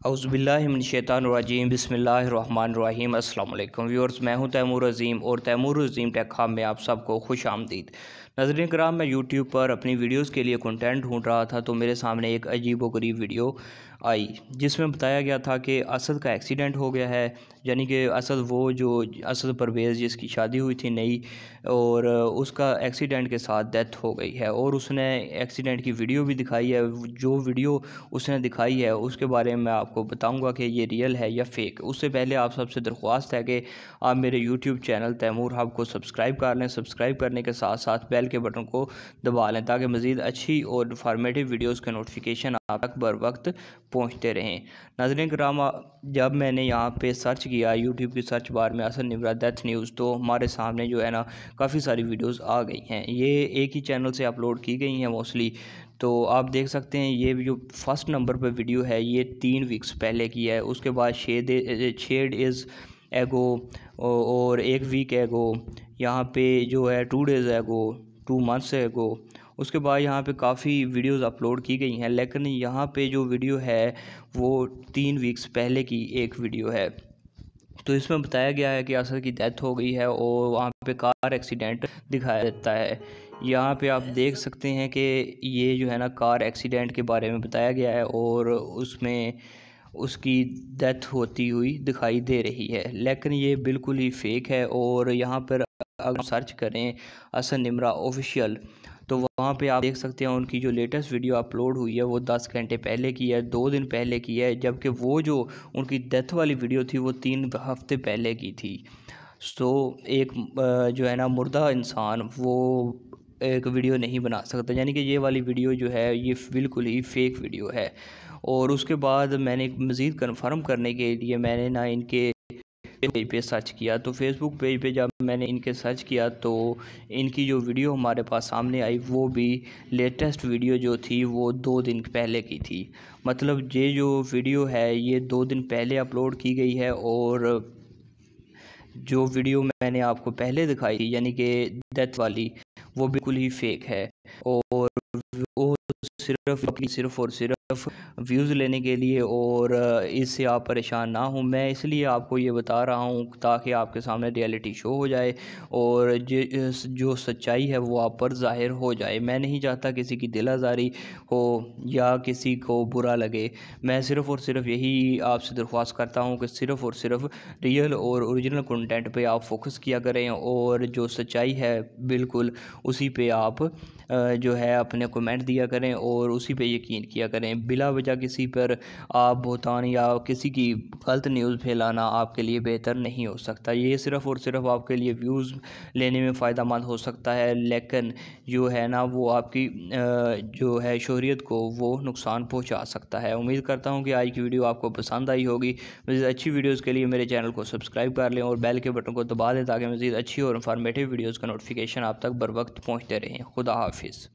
औज़ुबिल्लाहिमिनश्शैतानिर्रजीम बिस्मिल्लाहिर्रहमानिर्रहीम। अस्सलाम वालेकुम व्यूअर्स, मैं हूं तैमूर अज़ीम और तैमूर अज़ीम टेक हब में आप सबको खुश आमदीद। नाज़रीन कराम, मैं यूट्यूब पर अपनी वीडियोस के लिए कंटेंट ढूंढ रहा था तो मेरे सामने एक अजीब व गरीब वीडियो आई जिसमें बताया गया था कि असद का एक्सीडेंट हो गया है। यानी कि असद, वो जो असद परवेज़ जिसकी शादी हुई थी नई, और उसका एक्सीडेंट के साथ डेथ हो गई है और उसने एक्सीडेंट की वीडियो भी दिखाई है। जो वीडियो उसने दिखाई है उसके बारे में मैं आपको बताऊंगा कि ये रियल है या फेक। उससे पहले आप सबसे दरख्वास्त है कि आप मेरे यूट्यूब चैनल तैमूर हब को सब्सक्राइब कर लें। सब्सक्राइब करने के साथ साथ बेल के बटन को दबा लें ताकि मज़ीद अच्छी और इन्फॉर्मेटिव वीडियोज़ के नोटिफिकेशन आप तक बर वक्त पहुँचते रहें। नाज़रीन कराम, जब मैंने यहाँ पे सर्च किया यूट्यूब की सर्च बार में असद निमरा डेथ न्यूज़, तो हमारे सामने जो है ना काफ़ी सारी वीडियोज़ आ गई हैं। ये एक ही चैनल से अपलोड की गई हैं मोस्टली। तो आप देख सकते हैं ये जो फर्स्ट नंबर पर वीडियो है ये 3 वीक्स पहले की है। उसके बाद शेड इज़ एगो और 1 वीक एगो, यहाँ पे जो है 2 डेज़ एगो, 2 मंथ्स एगो। उसके बाद यहाँ पे काफ़ी वीडियोस अपलोड की गई हैं, लेकिन यहाँ पे जो वीडियो है वो 3 वीक्स पहले की एक वीडियो है। तो इसमें बताया गया है कि असद की डेथ हो गई है और वहाँ पे कार एक्सीडेंट दिखाया जाता है। यहाँ पे आप देख सकते हैं कि ये जो है ना कार एक्सीडेंट के बारे में बताया गया है और उसमें उसकी डेथ होती हुई दिखाई दे रही है, लेकिन ये बिल्कुल ही फेक है। और यहाँ पर अगर सर्च करें असद निमरा ऑफिशियल, तो वहाँ पे आप देख सकते हैं उनकी जो लेटेस्ट वीडियो अपलोड हुई है वो 10 घंटे पहले की है, 2 दिन पहले की है, जबकि वो जो उनकी डेथ वाली वीडियो थी वो 3 हफ्ते पहले की थी। सो एक जो है ना मुर्दा इंसान वो एक वीडियो नहीं बना सकता, यानी कि ये वाली वीडियो जो है ये बिल्कुल ही फेक वीडियो है। और उसके बाद मैंने मज़ीद कन्फर्म करने के लिए मैंने ना इनके पेज पे सर्च किया, तो फेसबुक पेज पे जब मैंने इनके सर्च किया तो इनकी जो वीडियो हमारे पास सामने आई वो भी लेटेस्ट वीडियो जो थी वो 2 दिन पहले की थी। मतलब ये जो वीडियो है ये 2 दिन पहले अपलोड की गई है और जो वीडियो मैंने आपको पहले दिखाई थी यानी कि डेथ वाली, वो बिल्कुल ही फेक है। और वो सिर्फ और सिर्फ व्यूज़ लेने के लिए, और इससे आप परेशान ना हो। मैं इसलिए आपको ये बता रहा हूँ ताकि आपके सामने रियलिटी शो हो जाए और जो सच्चाई है वो आप पर ज़ाहिर हो जाए। मैं नहीं चाहता किसी की दिल आज़ारी हो या किसी को बुरा लगे। मैं सिर्फ़ और सिर्फ यही आपसे दरख्वास्त करता हूँ कि सिर्फ़ और सिर्फ रियल और ओरिजिनल कंटेंट पे आप फोकस किया करें और जो सच्चाई है बिल्कुल उसी पे आप जो है अपने कमेंट दिया करें और उसी पे यकीन किया करें। बिला वजह किसी पर आप बहतान या किसी की गलत न्यूज़ फैलाना आपके लिए बेहतर नहीं हो सकता। ये सिर्फ़ और सिर्फ आपके लिए व्यूज़ लेने में फ़ायदा मंद हो सकता है, लेकिन जो है ना वो आपकी जो है शोहरियत को वो नुकसान पहुंचा सकता है। उम्मीद करता हूं कि आज की वीडियो आपको पसंद आई होगी। मज़ीद अच्छी वीडियोज़ के लिए मेरे चैनल को सब्सक्राइब कर लें और बेल के बटन को दबा दें ताकि मज़ीद अच्छी और इन्फॉर्मेटिव वीडियोज़ का नोटिफिकेशन आप तक बर वक्त पहुँचते रहें। खुदा हाफिज़।